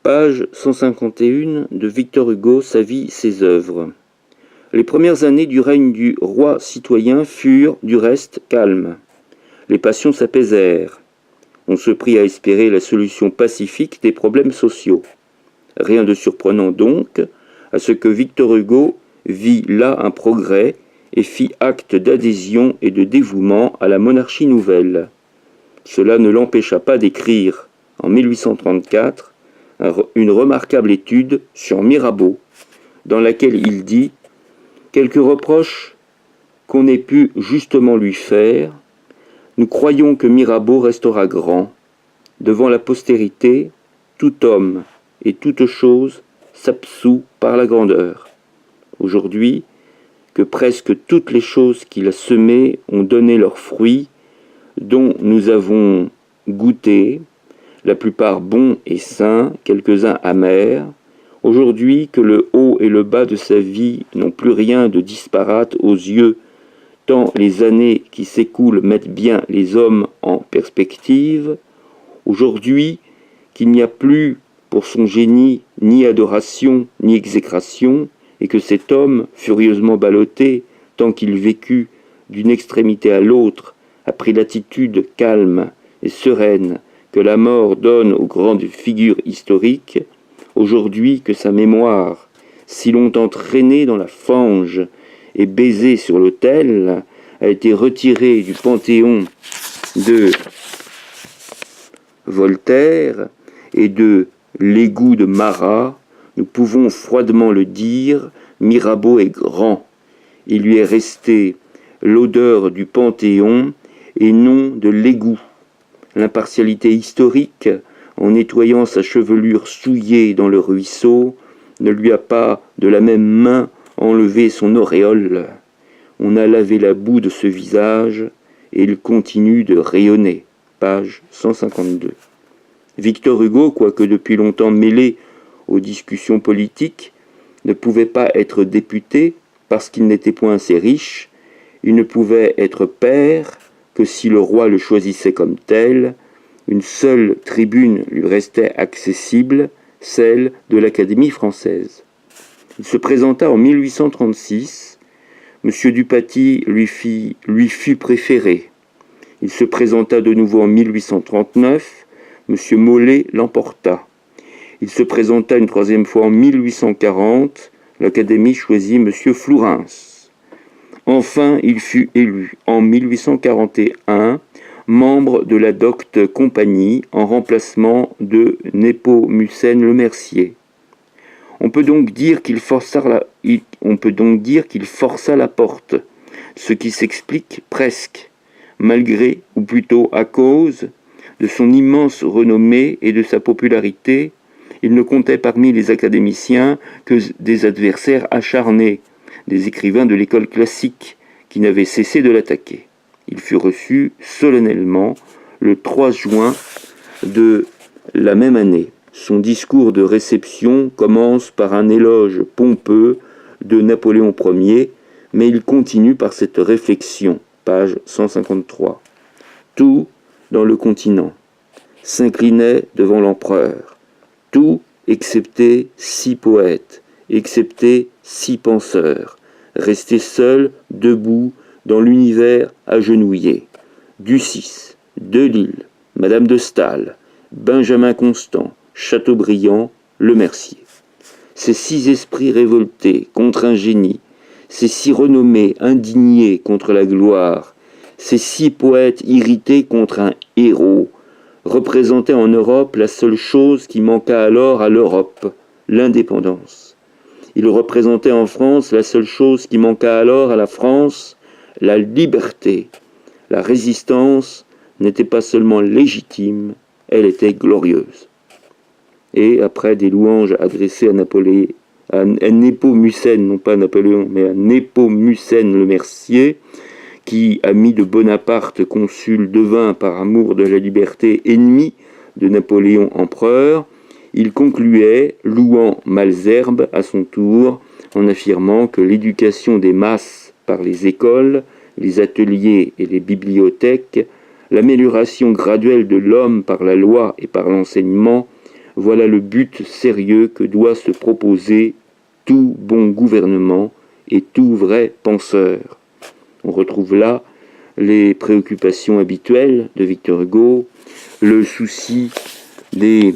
Page 151 de Victor Hugo, Sa vie, ses œuvres. Les premières années du règne du roi citoyen furent, du reste, calmes. Les passions s'apaisèrent. On se prit à espérer la solution pacifique des problèmes sociaux. Rien de surprenant donc à ce que Victor Hugo vit là un progrès et fit acte d'adhésion et de dévouement à la monarchie nouvelle. Cela ne l'empêcha pas d'écrire, en 1834, une remarquable étude sur Mirabeau, dans laquelle il dit « Quelques reproches qu'on ait pu justement lui faire, nous croyons que Mirabeau restera grand. Devant la postérité, tout homme et toute chose s'absout par la grandeur. Aujourd'hui, que presque toutes les choses qu'il a semées ont donné leurs fruits, dont nous avons goûté, la plupart bons et sains, quelques-uns amers, aujourd'hui que le haut et le bas de sa vie n'ont plus rien de disparate aux yeux, tant les années qui s'écoulent mettent bien les hommes en perspective, aujourd'hui qu'il n'y a plus pour son génie ni adoration ni exécration, et que cet homme, furieusement ballotté, tant qu'il vécut d'une extrémité à l'autre, a pris l'attitude calme et sereine que la mort donne aux grandes figures historiques, aujourd'hui que sa mémoire, si longtemps traînée dans la fange et baisée sur l'autel, a été retirée du panthéon de Voltaire et de l'égout de Marat, nous pouvons froidement le dire, Mirabeau est grand. Il lui est resté l'odeur du panthéon et non de l'égout. L'impartialité historique, en nettoyant sa chevelure souillée dans le ruisseau, ne lui a pas de la même main enlevé son auréole. On a lavé la boue de ce visage et il continue de rayonner. Page 152. Victor Hugo, quoique depuis longtemps mêlé aux discussions politiques, ne pouvait pas être député parce qu'il n'était point assez riche. Il ne pouvait être père que si le roi le choisissait comme tel. Une seule tribune lui restait accessible, celle de l'Académie française. Il se présenta en 1836. M. Dupaty lui fut préféré. Il se présenta de nouveau en 1839. M. Molé l'emporta. Il se présenta une troisième fois en 1840. L'Académie choisit M. Flourens. Enfin, il fut élu en 1841 membre de la docte compagnie en remplacement de Nepomucène Le Mercier. On peut donc dire qu'il força la porte, ce qui s'explique presque, malgré, ou plutôt à cause, de son immense renommée et de sa popularité. Il ne comptait parmi les académiciens que des adversaires acharnés, des écrivains de l'école classique qui n'avaient cessé de l'attaquer. Il fut reçu solennellement le 3 juin de la même année. Son discours de réception commence par un éloge pompeux de Napoléon Ier, mais il continue par cette réflexion, page 153. Tout, dans le continent, s'inclinait devant l'empereur. Tout, excepté 6 poètes, excepté 6 penseurs, restés seuls, debout, dans l'univers agenouillé. Ducis, Delille, Madame de Staël, Benjamin Constant, Chateaubriand, Le Mercier. Ces 6 esprits révoltés contre un génie, ces 6 renommés indignés contre la gloire, ces 6 poètes irrités contre un héros, représentaient en Europe la seule chose qui manqua alors à l'Europe, l'indépendance. Ils représentaient en France la seule chose qui manqua alors à la France, la liberté. La résistance n'était pas seulement légitime, elle était glorieuse. Et après des louanges adressées à Nepomucène, non pas Napoléon, mais à Nepomucène Le Mercier, qui, ami de Bonaparte, consul, devint par amour de la liberté ennemi de Napoléon empereur, il concluait, louant Malesherbes à son tour, en affirmant que l'éducation des masses par les écoles, les ateliers et les bibliothèques, l'amélioration graduelle de l'homme par la loi et par l'enseignement, Voilà le but sérieux que doit se proposer tout bon gouvernement et tout vrai penseur. On retrouve là les préoccupations habituelles de Victor Hugo, le souci des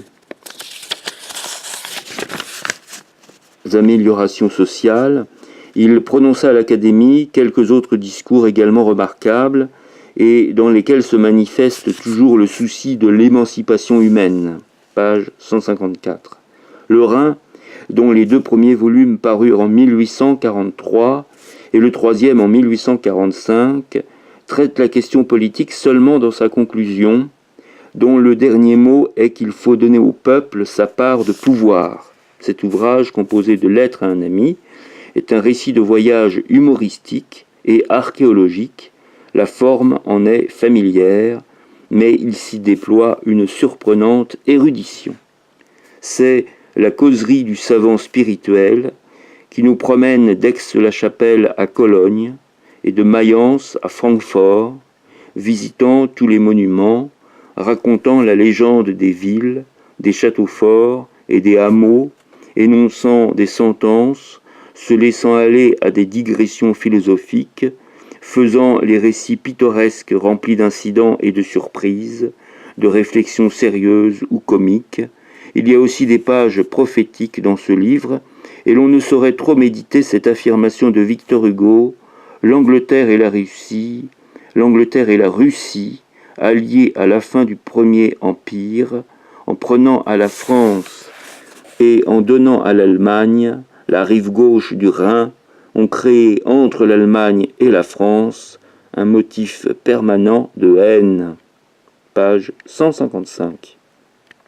améliorations sociales. Il prononça à l'Académie quelques autres discours également remarquables et dans lesquels se manifeste toujours le souci de l'émancipation humaine. Page 154. Le Rhin, dont les 2 premiers volumes parurent en 1843 et le 3e en 1845, traite la question politique seulement dans sa conclusion, dont le dernier mot est qu'il faut donner au peuple sa part de pouvoir. Cet ouvrage, composé de lettres à un ami, est un récit de voyage humoristique et archéologique. La forme en est familière, mais il s'y déploie une surprenante érudition. C'est la causerie du savant spirituel qui nous promène d'Aix-la-Chapelle à Cologne et de Mayence à Francfort, visitant tous les monuments, racontant la légende des villes, des châteaux forts et des hameaux, énonçant des sentences, se laissant aller à des digressions philosophiques, faisant les récits pittoresques remplis d'incidents et de surprises, de réflexions sérieuses ou comiques. Il y a aussi des pages prophétiques dans ce livre, et l'on ne saurait trop méditer cette affirmation de Victor Hugo: l'Angleterre et la Russie, alliées à la fin du Premier Empire, en prenant à la France et en donnant à l'Allemagne la rive gauche du Rhin, ont créé entre l'Allemagne et la France un motif permanent de haine. Page 155.